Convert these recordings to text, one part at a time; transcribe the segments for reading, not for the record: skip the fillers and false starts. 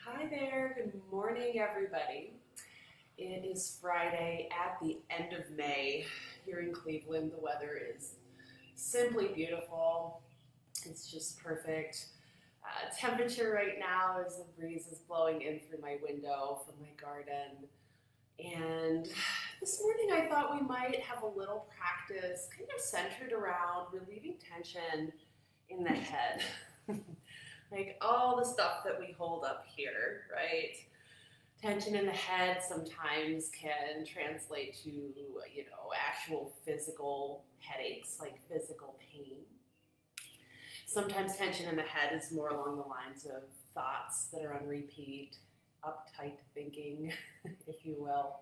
Hi there, good morning everybody. It is Friday at the end of May here in Cleveland. The weather is simply beautiful. It's just perfect. Temperature right now as the breeze is blowing in through my window from my garden. And this morning I thought we might have a little practice kind of centered around relieving tension in the head. Like all the stuff that we hold up here, right? Tension in the head sometimes can translate to, actual physical headaches, like physical pain. Sometimes tension in the head is more along the lines of thoughts that are on repeat, uptight thinking, if you will.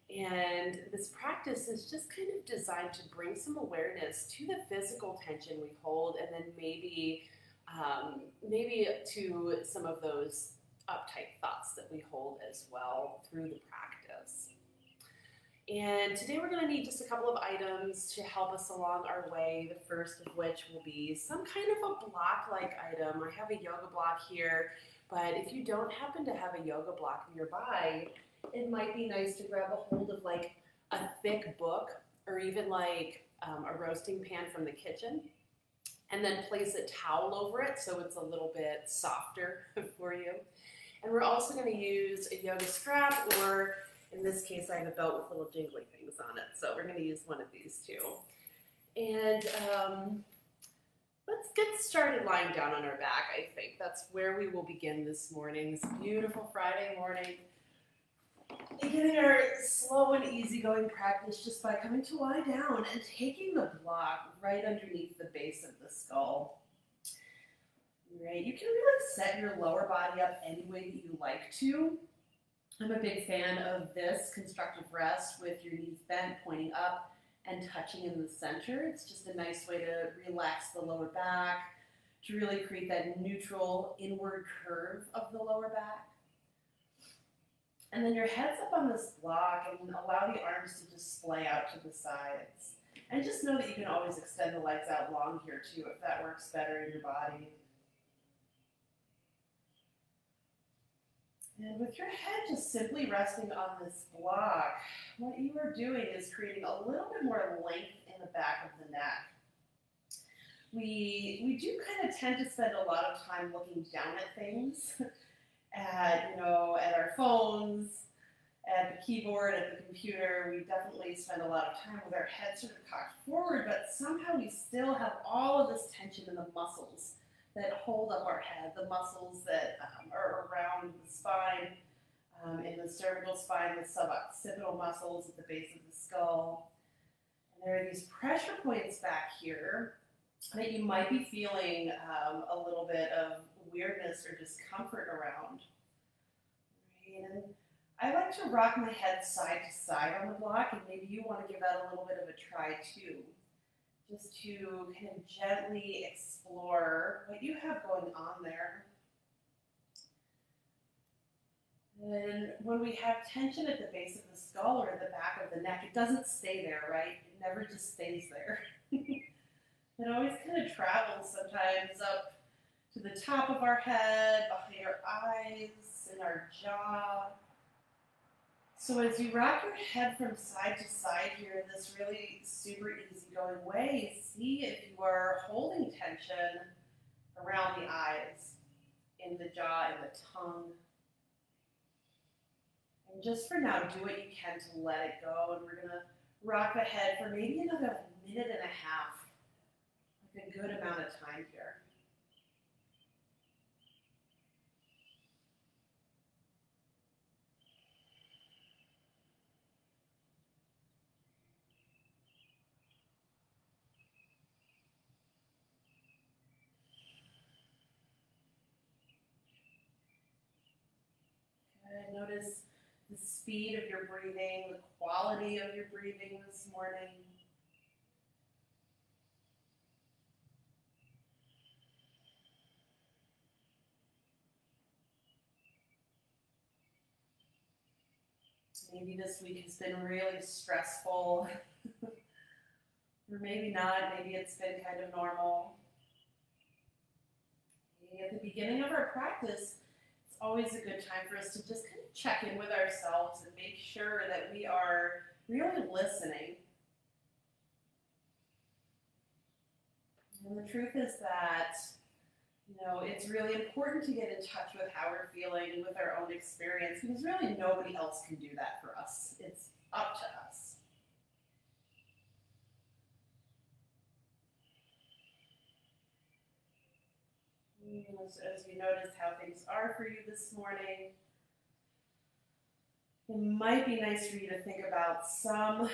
And this practice is just kind of designed to bring some awareness to the physical tension we hold, and then maybe to some of those uptight thoughts that we hold as well through the practice. And today we're going to need just a couple of items to help us along our way, the first of which will be some kind of a block-like item. I have a yoga block here, but if you don't happen to have a yoga block nearby, it might be nice to grab a hold of like a thick book or even like a roasting pan from the kitchen, and then place a towel over it so it's a little bit softer for you. And we're also going to use a yoga strap, or in this case I have a belt with little jingly things on it, so we're going to use one of these too. And let's get started lying down on our back. I think that's where we will begin this morning, this beautiful Friday morning. Beginning our slow and easygoing practice just by coming to lie down and taking the block right underneath the base of the skull. Right, you can really set your lower body up any way that you like to. I'm a big fan of this constructive rest with your knees bent, pointing up and touching in the center. It's just a nice way to relax the lower back, to really create that neutral inward curve of the lower back. And then your head's up on this block, and allow the arms to just splay out to the sides. And just know that you can always extend the legs out long here too, if that works better in your body. And with your head just simply resting on this block, what you are doing is creating a little bit more length in the back of the neck. We do kind of tend to spend a lot of time looking down at things. At our phones, at the keyboard, at the computer. We definitely spend a lot of time with our head sort of cocked forward, but somehow we still have all of this tension in the muscles that hold up our head, the muscles that are around the spine, in the cervical spine, the suboccipital muscles at the base of the skull. And there are these pressure points back here that you might be feeling a little bit of weirdness or discomfort around. Right? And I like to rock my head side to side on the block, and maybe you want to give that a little bit of a try too. Just to kind of gently explore what you have going on there. And when we have tension at the base of the skull or the back of the neck, it doesn't stay there, right? It never just stays there. It always kind of travels sometimes up to the top of our head, behind our eyes, and our jaw. So as you rock your head from side to side here in this really super easygoing way, see if you are holding tension around the eyes, in the jaw, in the tongue. And just for now, do what you can to let it go. And we're going to rock the head for maybe another minute and a half. Like a good amount of time here. Good. Notice the speed of your breathing, the quality of your breathing this morning. Maybe this week has been really stressful, or maybe not, maybe it's been kind of normal. At the beginning of our practice, always a good time for us to just kind of check in with ourselves and make sure that we are really listening. And the truth is that, it's really important to get in touch with how we're feeling and with our own experience, because really nobody else can do that for us. It's up to us. As you notice how things are for you this morning, it might be nice for you to think about some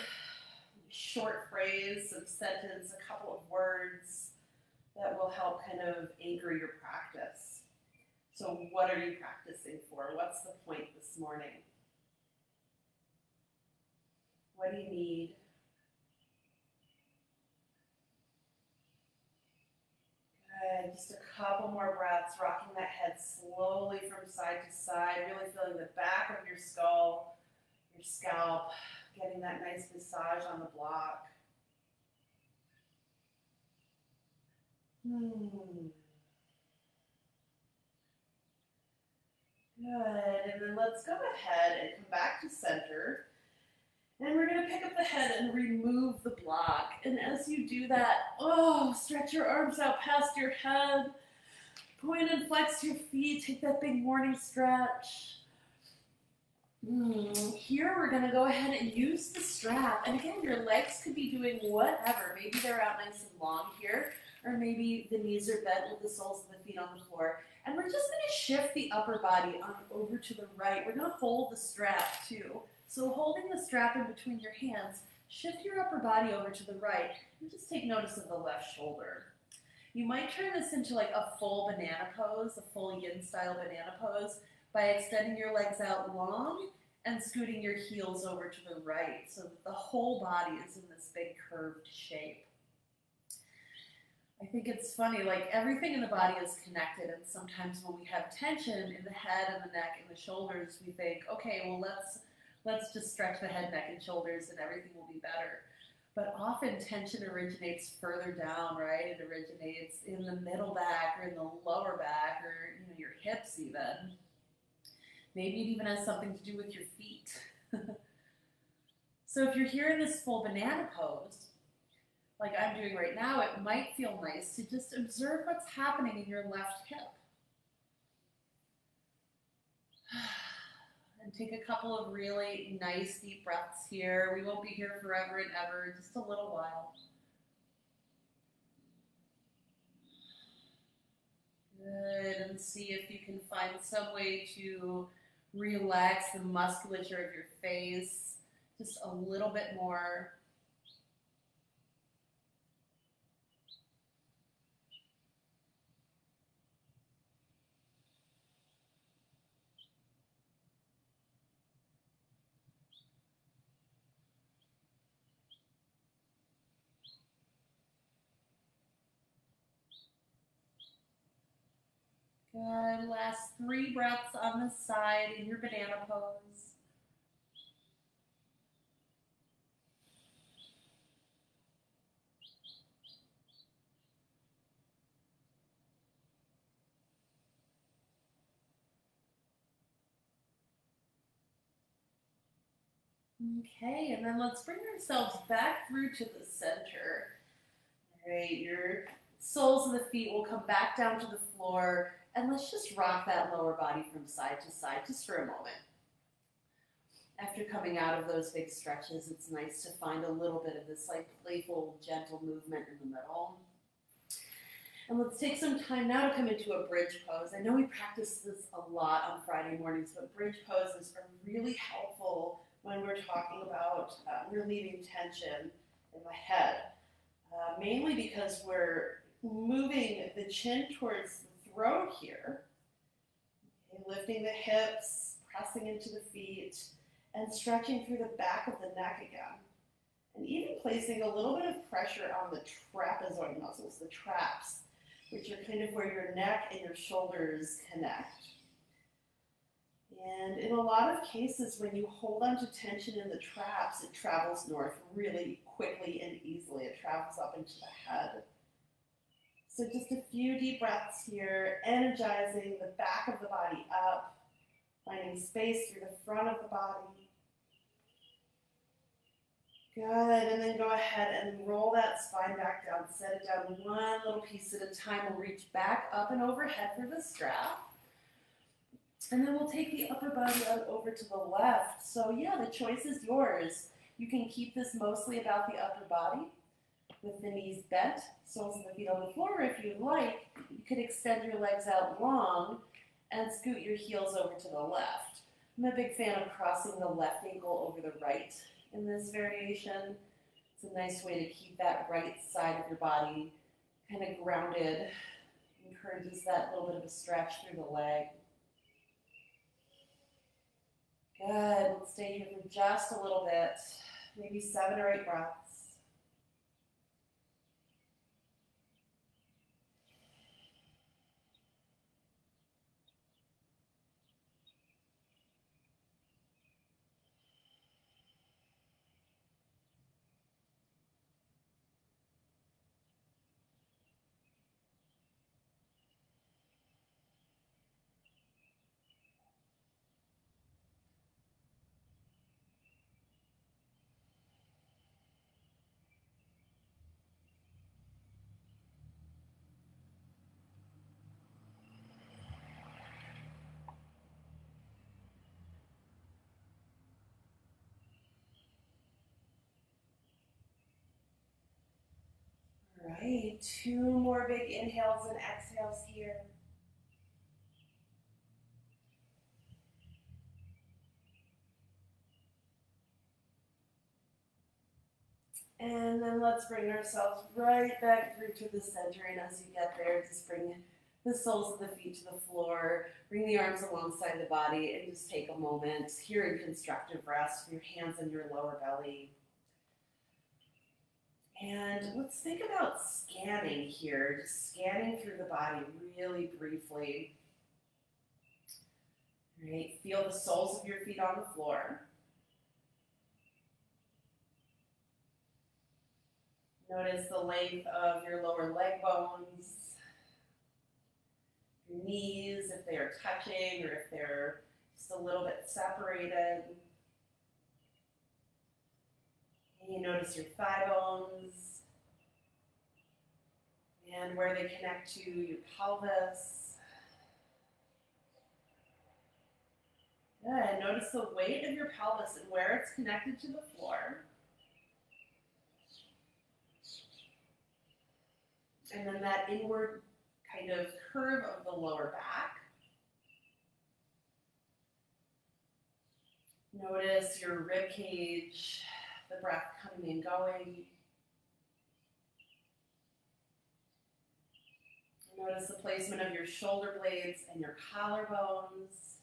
short phrase, some sentence, a couple of words that will help kind of anchor your practice. So what are you practicing for? What's the point this morning? What do you need? Good. Just a couple more breaths, rocking that head slowly from side to side, really feeling the back of your skull, your scalp, getting that nice massage on the block. Good, and then let's go ahead and come back to center. And we're going to pick up the head and remove the block. And as you do that, stretch your arms out past your head. Point and flex your feet. Take that big morning stretch. Here we're going to go ahead and use the strap. And again, your legs could be doing whatever. Maybe they're out nice and long here, or maybe the knees are bent with the soles of the feet on the floor. And we're just going to shift the upper body on over to the right. We're going to hold the strap too. So holding the strap in between your hands, shift your upper body over to the right and just take notice of the left shoulder. You might turn this into like a full banana pose, a full yin style banana pose, by extending your legs out long and scooting your heels over to the right so that the whole body is in this big curved shape. I think it's funny, like everything in the body is connected, and sometimes when we have tension in the head and the neck and the shoulders, we think, okay, well let's just stretch the head, neck, and shoulders and everything will be better. But often tension originates further down, right? It originates in the middle back or in the lower back or your hips even. Maybe it even has something to do with your feet. So if you're here in this full banana pose, like I'm doing right now, it might feel nice to just observe what's happening in your left hip. And take a couple of really nice deep breaths here. We won't be here forever and ever, just a little while. Good, and see if you can find some way to relax the musculature of your face just a little bit more. Good. Last 3 breaths on this side in your banana pose. Okay, and then let's bring ourselves back through to the center. All right, your soles of the feet will come back down to the floor. And let's just rock that lower body from side to side just for a moment. After coming out of those big stretches, it's nice to find a little bit of this like playful, gentle movement in the middle. And let's take some time now to come into a bridge pose. I know we practice this a lot on Friday mornings, but bridge poses are really helpful when we're talking about relieving tension in the head. Mainly because we're moving the chin towards the throat here, okay, lifting the hips, pressing into the feet, and stretching through the back of the neck again. And even placing a little bit of pressure on the trapezoid muscles, the traps, which are kind of where your neck and your shoulders connect. And in a lot of cases, when you hold on to tension in the traps, it travels north really quickly and easily. It travels up into the head. So just a few deep breaths here, energizing the back of the body up, Finding space through the front of the body. Good, and then go ahead and roll that spine back down. Set it down one little piece at a time. We'll reach back up and overhead for the strap. And then we'll take the upper body out over to the left. So yeah, the choice is yours. You can keep this mostly about the upper body with the knees bent, soles of the feet on the floor. If you'd like, you could extend your legs out long and scoot your heels over to the left. I'm a big fan of crossing the left ankle over the right in this variation. It's a nice way to keep that right side of your body kind of grounded. Encourages that little bit of a stretch through the leg. Good. Let's stay here for just a little bit, maybe 7 or 8 breaths. All right, 2 more big inhales and exhales here. And then let's bring ourselves right back through to the center. And as you get there, just bring the soles of the feet to the floor. Bring the arms alongside the body and just take a moment here in constructive rest with your hands in your lower belly. And let's think about scanning here, just scanning through the body really briefly. All right, feel the soles of your feet on the floor. Notice the length of your lower leg bones, your knees, if they are touching or if they're just a little bit separated. And you notice your thigh bones and where they connect to your pelvis. Good. Notice the weight of your pelvis and where it's connected to the floor. And then that inward kind of curve of the lower back. Notice your rib cage, the breath coming and going. Notice the placement of your shoulder blades and your collarbones.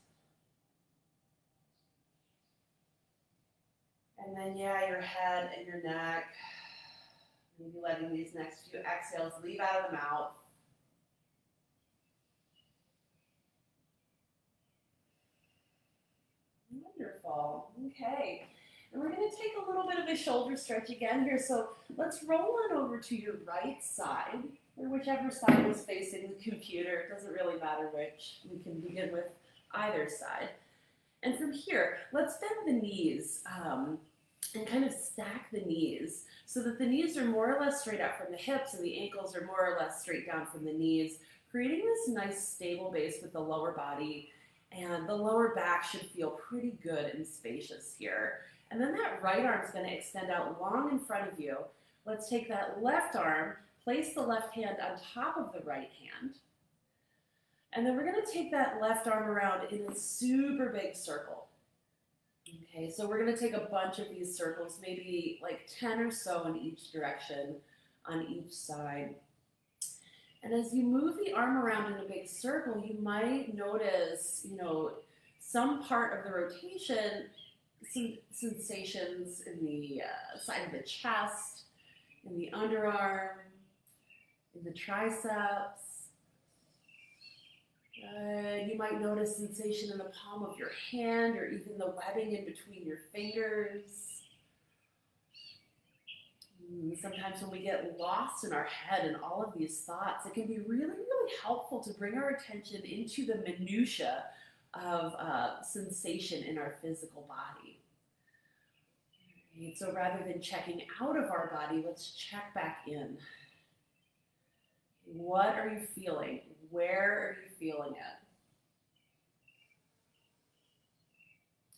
And then, yeah, your head and your neck. Maybe letting these next few exhales leave out of the mouth. Wonderful. Okay. And we're going to take a little bit of a shoulder stretch again here. So let's roll on over to your right side, or whichever side is facing the computer. It doesn't really matter which. We can begin with either side. And from here, let's bend the knees and kind of stack the knees so that the knees are more or less straight out from the hips and the ankles are more or less straight down from the knees, creating this nice stable base with the lower body. And the lower back should feel pretty good and spacious here. And then that right arm is going to extend out long in front of you. Let's take that left arm, place the left hand on top of the right hand. And then we're going to take that left arm around in a super big circle. Okay, so we're going to take a bunch of these circles, maybe like 10 or so in each direction on each side. And as you move the arm around in a big circle, you might notice, some part of the rotation, some sensations in the side of the chest, in the underarm, in the triceps. Good. You might notice sensation in the palm of your hand or even the webbing in between your fingers. Sometimes when we get lost in our head in all of these thoughts, it can be really, really helpful to bring our attention into the minutia of sensation in our physical body. Right? So rather than checking out of our body, let's check back in. What are you feeling? Where are you feeling it?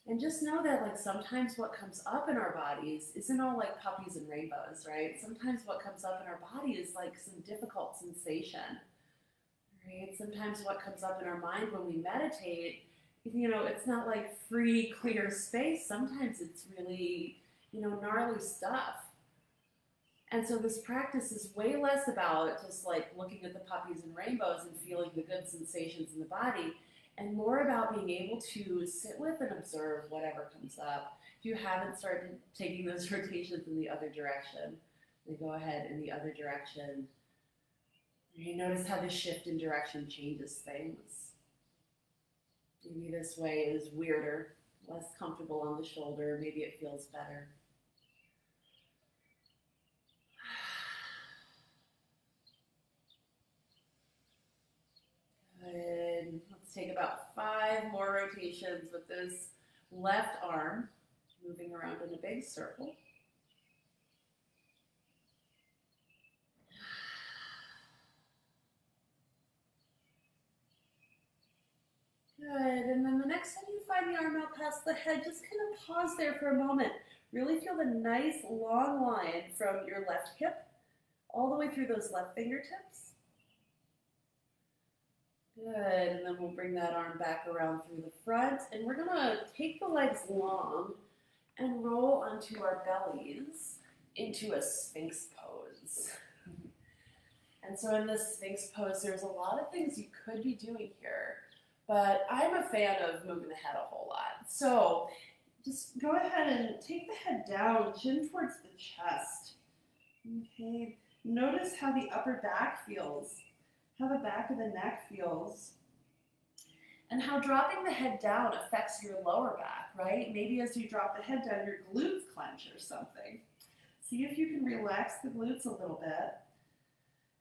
And just know that like sometimes what comes up in our bodies isn't all like puppies and rainbows, right? Sometimes what comes up in our body is like some difficult sensation, right? Sometimes what comes up in our mind when we meditate, you know, it's not like free, clear space. Sometimes it's really, you know, gnarly stuff. And so this practice is way less about just like looking at the puppies and rainbows and feeling the good sensations in the body, and more about being able to sit with and observe whatever comes up. If you haven't started taking those rotations in the other direction, then go ahead in the other direction. You notice how the shift in direction changes things. Maybe this way is weirder, less comfortable on the shoulder. Maybe it feels better. Good. Let's take about 5 more rotations with this left arm, moving around in a big circle. Good, and then the next time you find the arm out past the head, just kind of pause there for a moment. Really feel the nice long line from your left hip all the way through those left fingertips. Good, and then we'll bring that arm back around through the front, and we're gonna take the legs long and roll onto our bellies into a Sphinx pose. And so in this Sphinx pose, there's a lot of things you could be doing here, but I'm a fan of moving the head a whole lot. So just go ahead and take the head down, chin towards the chest. Okay, notice how the upper back feels, how the back of the neck feels, and how dropping the head down affects your lower back, right? Maybe as you drop the head down, your glutes clench or something. See if you can relax the glutes a little bit.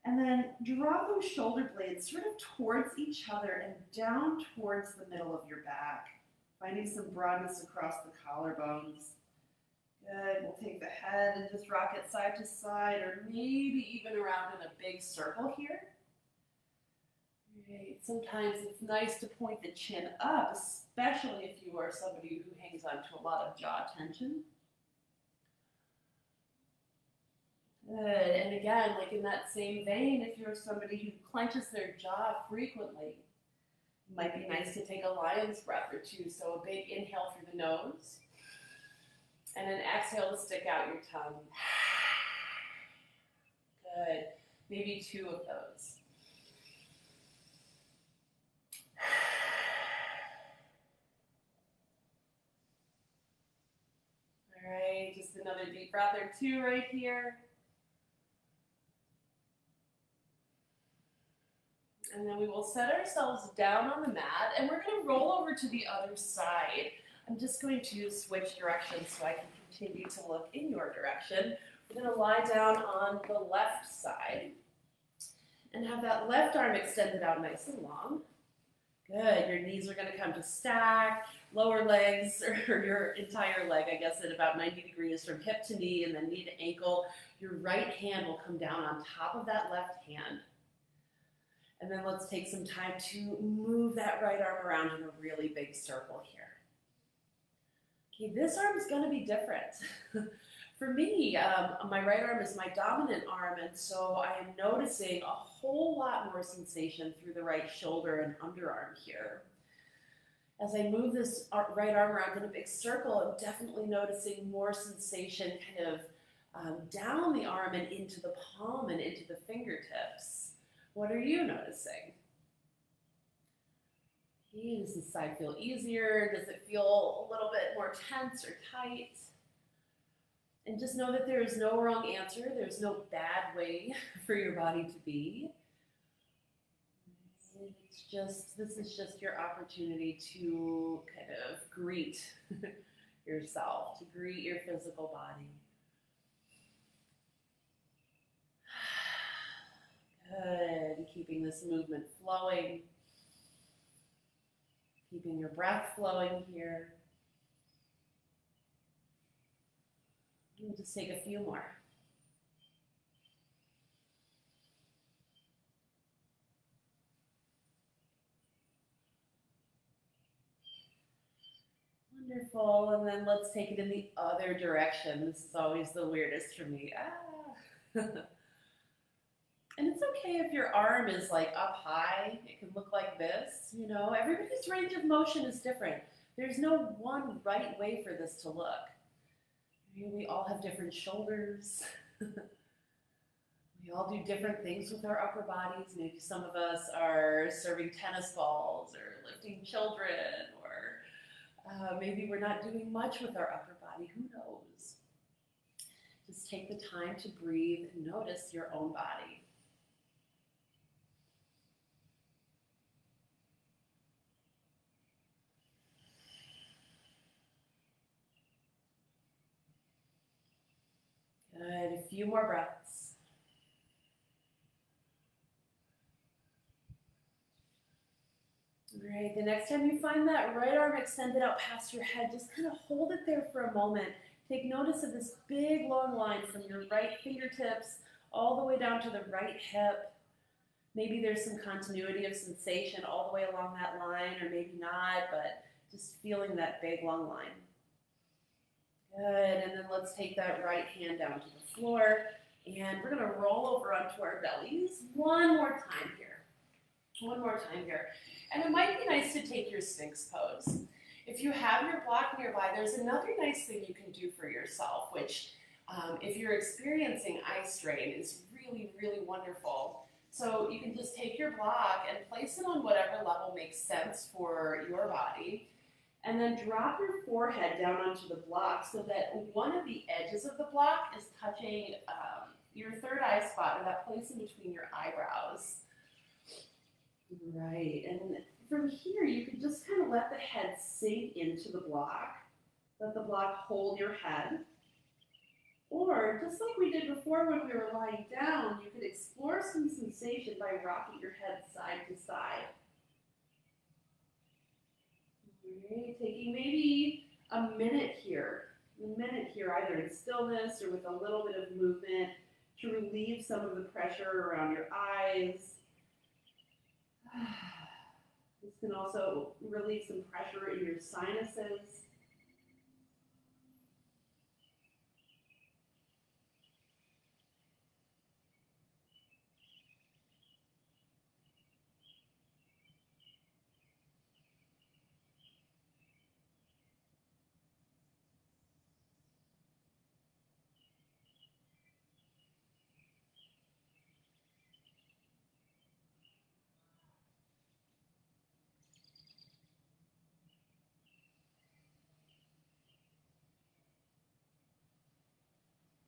And then draw those shoulder blades sort of towards each other and down towards the middle of your back, finding some broadness across the collarbones. Good, we'll take the head and just rock it side to side, or maybe even around in a big circle here. Right. Sometimes it's nice to point the chin up, especially if you are somebody who hangs on to a lot of jaw tension. Good, and again, like in that same vein, if you're somebody who clenches their jaw frequently, it might be nice to take a lion's breath or two. So a big inhale through the nose, and an exhale to stick out your tongue. Good, maybe 2 of those. All right, just another deep breath or 2 right here. And then we will set ourselves down on the mat, and we're going to roll over to the other side. I'm just going to switch directions so I can continue to look in your direction. We're going to lie down on the left side and have that left arm extended out nice and long. Good, your knees are going to come to stack, lower legs, or your entire leg, I guess, at about 90 degrees from hip to knee and then knee to ankle. Your right hand will come down on top of that left hand. And then let's take some time to move that right arm around in a really big circle here. Okay, this arm is going to be different. For me, my right arm is my dominant arm, and so I am noticing a whole lot more sensation through the right shoulder and underarm here. As I move this right arm around in a big circle, I'm definitely noticing more sensation kind of down the arm and into the palm and into the fingertips. What are you noticing? Does this side feel easier? Does it feel a little bit more tense or tight? And just know that there is no wrong answer. There's no bad way for your body to be. This is just your opportunity to kind of greet yourself, to greet your physical body. Good, keeping this movement flowing. Keeping your breath flowing here. We'll just take a few more. Wonderful, and then let's take it in the other direction. This is always the weirdest for me. And it's okay if your arm is like up high. It can look like this, you know. Everybody's range of motion is different. There's no one right way for this to look. We all have different shoulders. We all do different things with our upper bodies. Maybe some of us are serving tennis balls or lifting children, or maybe we're not doing much with our upper body. Who knows? Just take the time to breathe and notice your own body. Good, a few more breaths. All right, the next time you find that right arm extended out past your head, just kind of hold it there for a moment. Take notice of this big long line from your right fingertips all the way down to the right hip. Maybe there's some continuity of sensation all the way along that line, or maybe not, but just feeling that big long line. Good, and then let's take that right hand down to the floor, and we're gonna roll over onto our bellies one more time here. One more time here. And it might be nice to take your Sphinx pose. If you have your block nearby, there's another nice thing you can do for yourself, which if you're experiencing eye strain is really, really wonderful. So you can just take your block and place it on whatever level makes sense for your body. And then drop your forehead down onto the block so that one of the edges of the block is touching your third eye spot, or that place in between your eyebrows. Right, and from here you can just kind of let the head sink into the block. Let the block hold your head. Or, just like we did before when we were lying down, you could explore some sensation by rocking your head side to side. Right, taking maybe a minute here, either in stillness or with a little bit of movement to relieve some of the pressure around your eyes. This can also relieve some pressure in your sinuses.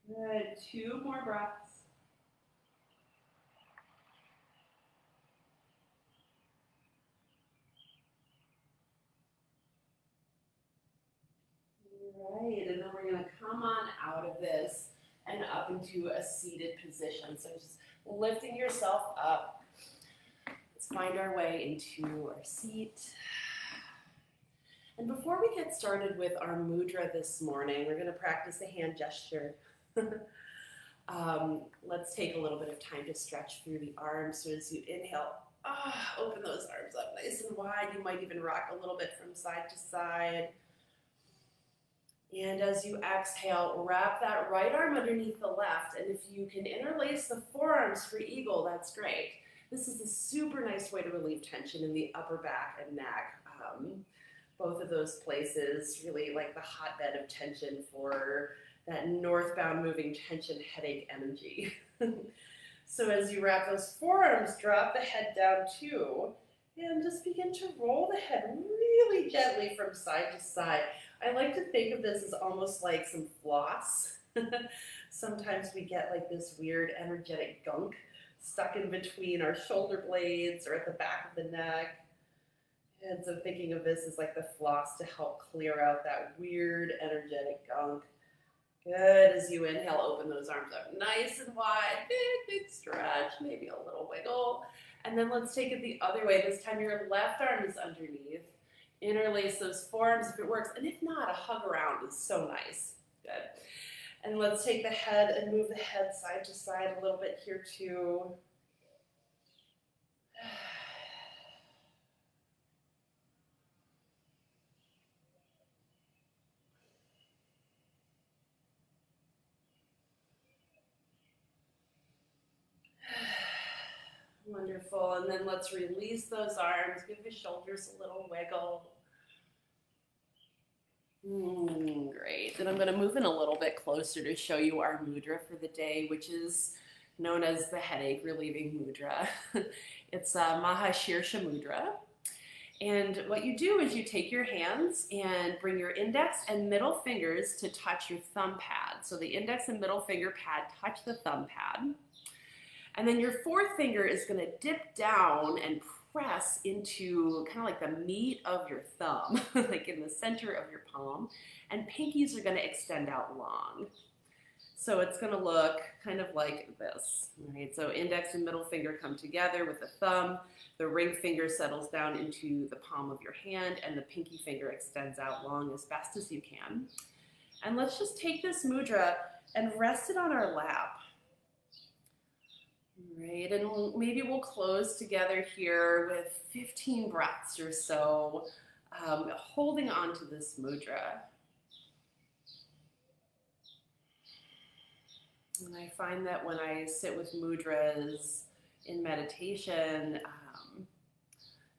Good, 2 more breaths. All right, and then we're going to come on out of this and up into a seated position. So just lifting yourself up. Let's find our way into our seat. And before we get started with our mudra this morning, we're going to practice a hand gesture. Let's take a little bit of time to stretch through the arms. So as you inhale, open those arms up nice and wide. You might even rock a little bit from side to side. And as you exhale, wrap that right arm underneath the left. And if you can interlace the forearms for eagle, that's great. This is a super nice way to relieve tension in the upper back and neck. Both of those places really like the hotbed of tension for that northbound moving tension headache energy. So as you wrap those forearms, drop the head down too, and just begin to roll the head really gently from side to side. I like to think of this as almost like some floss. Sometimes we get like this weird energetic gunk stuck in between our shoulder blades or at the back of the neck. And so thinking of this as like the floss to help clear out that weird energetic gunk. Good, as you inhale, open those arms up nice and wide, big stretch, maybe a little wiggle. And then let's take it the other way. This time your left arm is underneath. Interlace those forearms if it works, and if not, a hug around is so nice. Good. And let's take the head and move the head side to side a little bit here too. Wonderful, and then let's release those arms, give the shoulders a little wiggle. Great, then I'm going to move in a little bit closer to show you our mudra for the day, which is known as the headache relieving mudra. It's a Mahashirsha mudra. And what you do is you take your hands and bring your index and middle fingers to touch your thumb pad. So the index and middle finger pad touch the thumb pad. And then your fourth finger is going to dip down and press into kind of like the meat of your thumb, like in the center of your palm. And pinkies are going to extend out long. So it's going to look kind of like this. All right, so index and middle finger come together with the thumb. The ring finger settles down into the palm of your hand, and the pinky finger extends out long as best as you can. And let's just take this mudra and rest it on our lap. Right, and maybe we'll close together here with 15 breaths or so, holding on to this mudra. And I find that when I sit with mudras in meditation,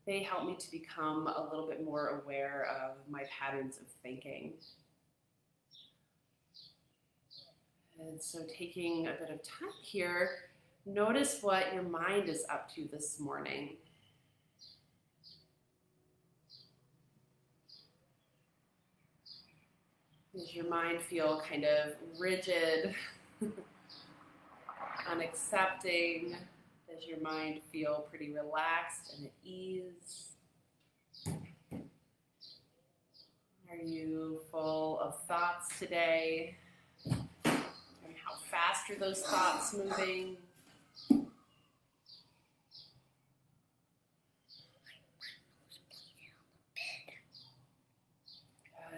they help me to become a little bit more aware of my patterns of thinking. And so taking a bit of time here, notice what your mind is up to this morning. Does your mind feel kind of rigid, unaccepting? Does your mind feel pretty relaxed and at ease? Are you full of thoughts today? And how fast are those thoughts moving?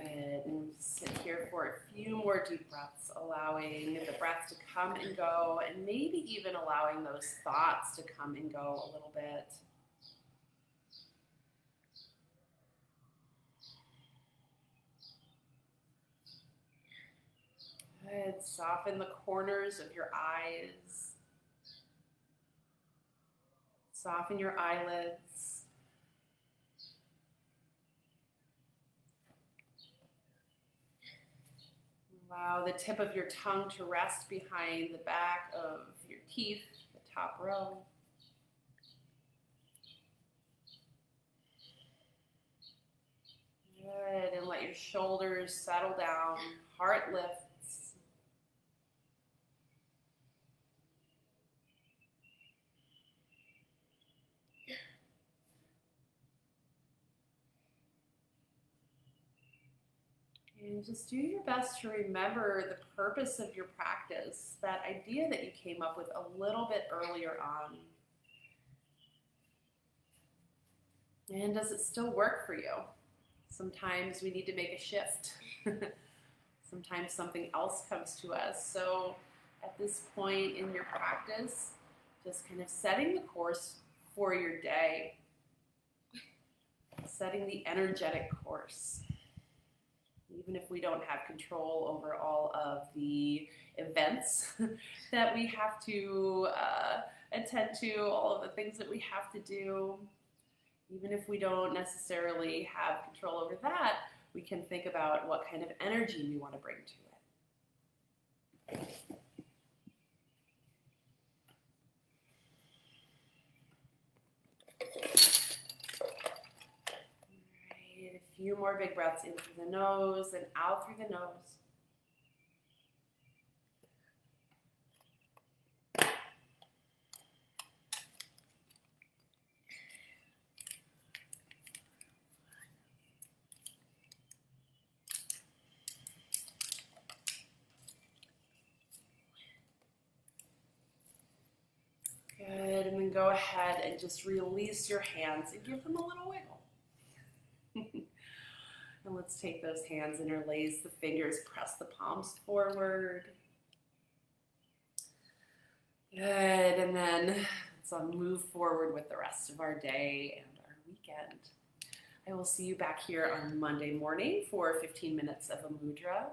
Good. And sit here for a few more deep breaths, allowing the breath to come and go, and maybe even allowing those thoughts to come and go a little bit. Good. Soften the corners of your eyes. Soften your eyelids. Allow the tip of your tongue to rest behind the back of your teeth, the top row. Good, and let your shoulders settle down, heart lifts. And just do your best to remember the purpose of your practice, that idea that you came up with a little bit earlier on. And does it still work for you? Sometimes we need to make a shift. Sometimes something else comes to us. So at this point in your practice, just kind of setting the course for your day, setting the energetic course. Even if we don't have control over all of the events that we have to attend to, all of the things that we have to do, even if we don't necessarily have control over that, we can think about what kind of energy we want to bring to it. A few more big breaths in through the nose and out through the nose. Good, and then go ahead and just release your hands and give them a little wiggle. And let's take those hands, interlace the fingers, press the palms forward. Good, and then let's move forward with the rest of our day and our weekend. I will see you back here on Monday morning for 15 minutes of a mudra.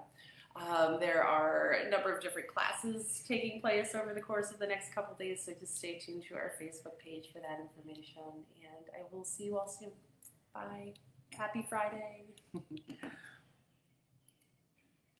There are a number of different classes taking place over the course of the next couple days, so just stay tuned to our Facebook page for that information, and I will see you all soon. Bye. Happy Friday.